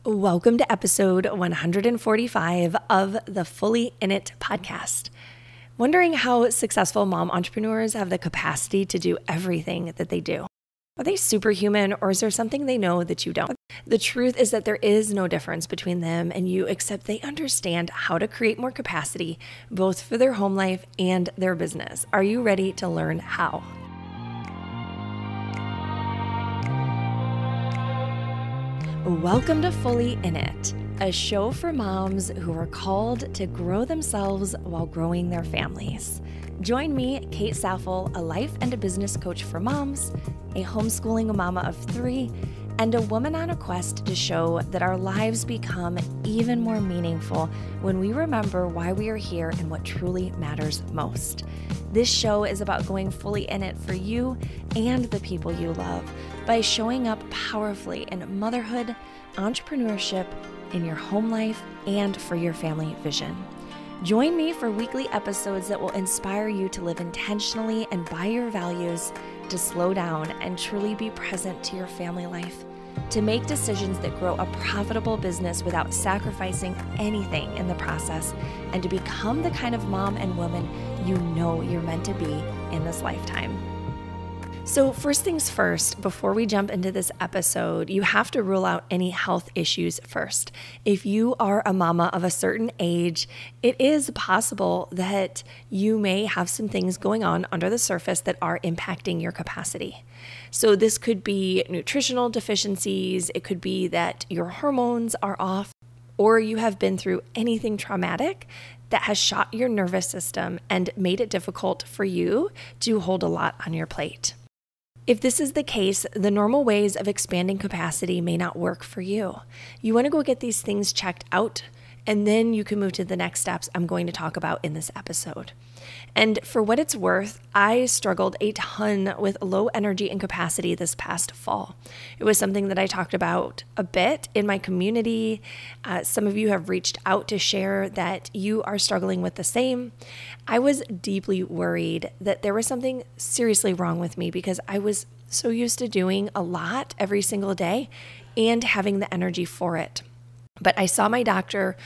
Welcome to episode 145 of the Fully In It podcast. Wondering how successful mom entrepreneurs have the capacity to do everything that they do? Are they superhuman, or is there something they know that you don't? The truth is that there is no difference between them and you, except they understand how to create more capacity, both for their home life and their business. Are you ready to learn how? Welcome to Fully In It, a show for moms who are called to grow themselves while growing their families. Join me, Kate Saffel, a life and a business coach for moms, a homeschooling mama of 3, and a woman on a quest to show that our lives become even more meaningful when we remember why we are here and what truly matters most. This show is about going fully in it for you and the people you love by showing up powerfully in motherhood, entrepreneurship, in your home life, and for your family vision. Join me for weekly episodes that will inspire you to live intentionally and by your values, to slow down and truly be present to your family life, to make decisions that grow a profitable business without sacrificing anything in the process, and to become the kind of mom and woman you know you're meant to be in this lifetime. So first things first, before we jump into this episode, you have to rule out any health issues first. If you are a mama of a certain age, it is possible that you may have some things going on under the surface that are impacting your capacity. So this could be nutritional deficiencies, it could be that your hormones are off, or you have been through anything traumatic that has shot your nervous system and made it difficult for you to hold a lot on your plate. If this is the case, the normal ways of expanding capacity may not work for you. You want to go get these things checked out, and then you can move to the next steps I'm going to talk about in this episode. And for what it's worth, I struggled a ton with low energy and capacity this past fall. It was something that I talked about a bit in my community. Some of you have reached out to share that you are struggling with the same. I was deeply worried that there was something seriously wrong with me because I was so used to doing a lot every single day and having the energy for it. But I saw my doctor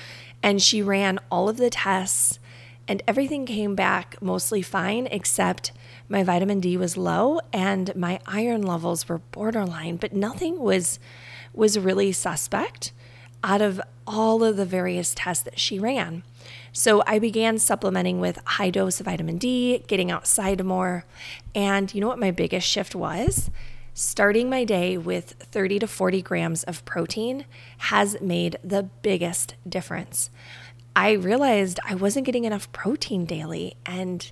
and she ran all of the tests and everything came back mostly fine, except my vitamin D was low and my iron levels were borderline, but nothing was really suspect out of all of the various tests that she ran. So I began supplementing with high dose vitamin D, getting outside more. And you know what my biggest shift was? Starting my day with 30 to 40 grams of protein has made the biggest difference. I realized I wasn't getting enough protein daily, and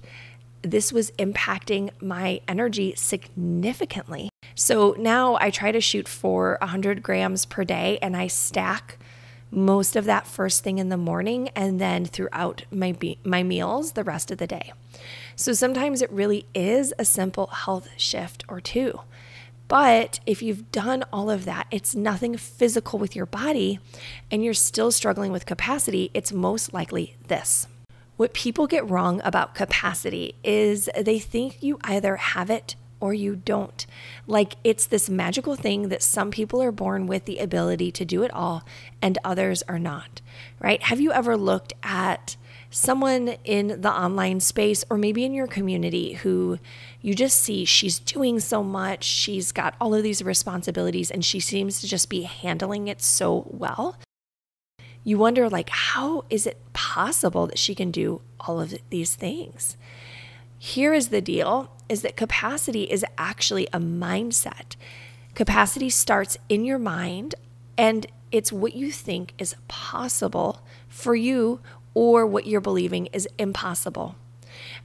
this was impacting my energy significantly. So now I try to shoot for 100 grams per day, and I stack most of that first thing in the morning and then throughout my meals the rest of the day. So sometimes it really is a simple health shift or two. But if you've done all of that, it's nothing physical with your body, and you're still struggling with capacity, it's most likely this. What people get wrong about capacity is they think you either have it or you don't. Like it's this magical thing that some people are born with the ability to do it all and others are not, right? Have you ever looked at someone in the online space or maybe in your community who you just see she's doing so much, she's got all of these responsibilities and she seems to just be handling it so well? You wonder, like, how is it possible that she can do all of these things? Here is the deal, is that capacity is actually a mindset. Capacity starts in your mind, and it's what you think is possible for you or what you're believing is impossible.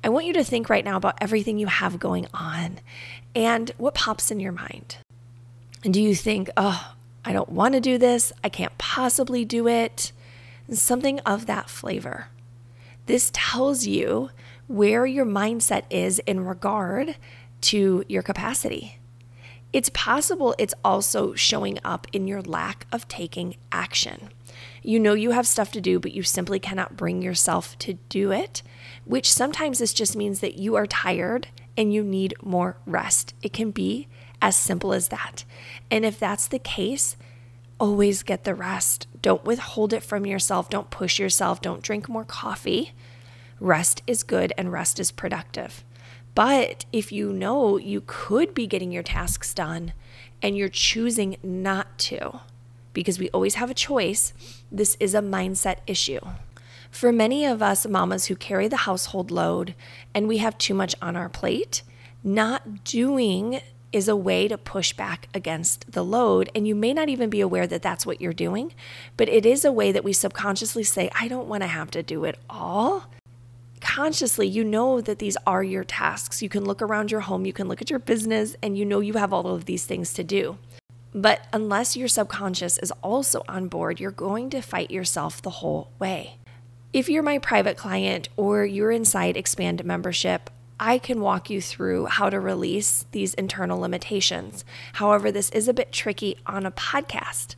I want you to think right now about everything you have going on and what pops in your mind. And do you think, oh, I don't want to do this, I can't possibly do it, and something of that flavor. This tells you where your mindset is in regard to your capacity. It's possible it's also showing up in your lack of taking action. You know you have stuff to do, but you simply cannot bring yourself to do it, which sometimes this just means that you are tired and you need more rest. It can be as simple as that. And if that's the case, always get the rest. Don't withhold it from yourself. Don't push yourself. Don't drink more coffee. Rest is good and rest is productive. But if you know you could be getting your tasks done and you're choosing not to, because we always have a choice, this is a mindset issue. For many of us mamas who carry the household load and we have too much on our plate, not doing is a way to push back against the load. And you may not even be aware that that's what you're doing, but it is a way that we subconsciously say, I don't want to have to do it all. Consciously, you know that these are your tasks. You can look around your home, you can look at your business, and you know you have all of these things to do. But unless your subconscious is also on board, you're going to fight yourself the whole way. If you're my private client or you're inside Expand membership, I can walk you through how to release these internal limitations. However, this is a bit tricky on a podcast.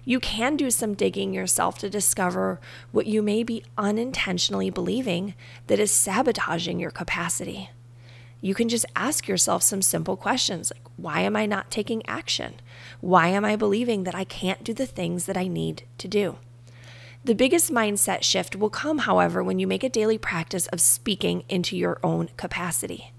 You can do some digging yourself to discover what you may be unintentionally believing that is sabotaging your capacity. You can just ask yourself some simple questions like, why am I not taking action? Why am I believing that I can't do the things that I need to do? The biggest mindset shift will come, however, when you make a daily practice of speaking into your own capacity.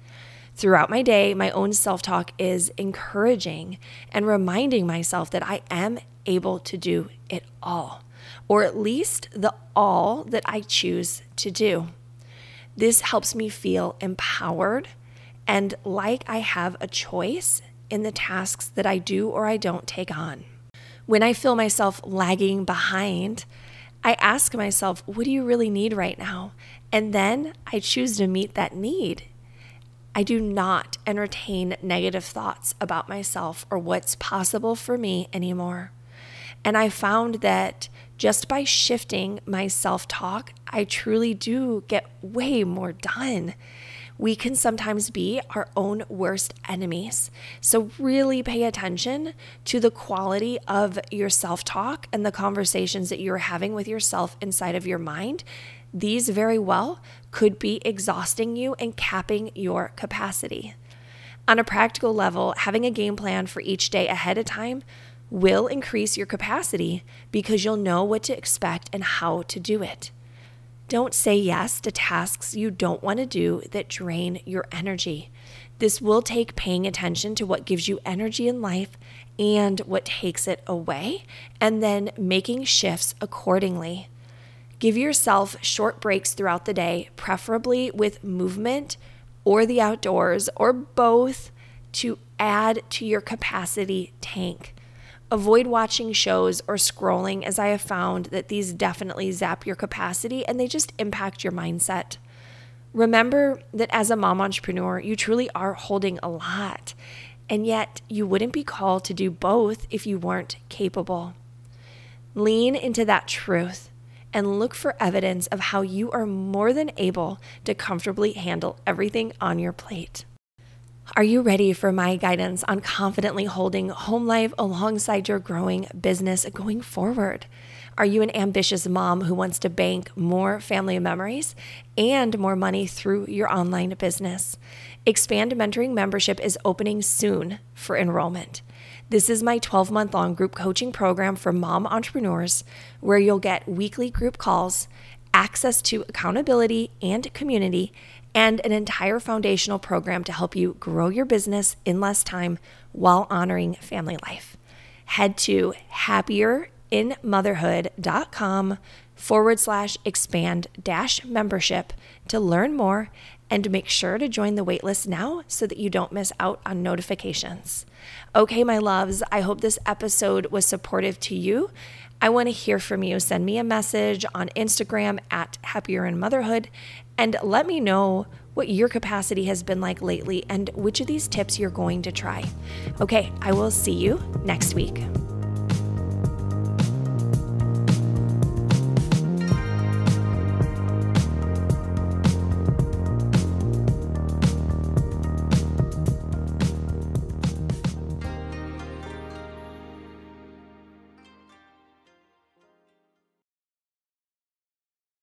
Throughout my day, my own self-talk is encouraging and reminding myself that I am able to do it all, or at least the all that I choose to do. This helps me feel empowered and like I have a choice in the tasks that I do or I don't take on. When I feel myself lagging behind, I ask myself, what do you really need right now? And then I choose to meet that need. I do not entertain negative thoughts about myself or what's possible for me anymore. And I found that just by shifting my self-talk, I truly do get way more done. We can sometimes be our own worst enemies. So really pay attention to the quality of your self-talk and the conversations that you're having with yourself inside of your mind. These very well could be exhausting you and capping your capacity. On a practical level, having a game plan for each day ahead of time will increase your capacity because you'll know what to expect and how to do it. Don't say yes to tasks you don't want to do that drain your energy. This will take paying attention to what gives you energy in life and what takes it away, and then making shifts accordingly. Give yourself short breaks throughout the day, preferably with movement or the outdoors or both, to add to your capacity tank. Avoid watching shows or scrolling, as I have found that these definitely zap your capacity and they just impact your mindset. Remember that as a mom entrepreneur, you truly are holding a lot, and yet you wouldn't be called to do both if you weren't capable. Lean into that truth and look for evidence of how you are more than able to comfortably handle everything on your plate. Are you ready for my guidance on confidently holding home life alongside your growing business going forward? Are you an ambitious mom who wants to bank more family memories and more money through your online business? Expand Mentoring membership is opening soon for enrollment. This is my 12-month-long group coaching program for mom entrepreneurs where you'll get weekly group calls, access to accountability and community, and an entire foundational program to help you grow your business in less time while honoring family life. Head to happierInmotherhood.com/expand-membership to learn more, and make sure to join the waitlist now so that you don't miss out on notifications. Okay, my loves, I hope this episode was supportive to you. I want to hear from you. Send me a message on Instagram at happierInmotherhood and let me know what your capacity has been like lately and which of these tips you're going to try. Okay, I will see you next week.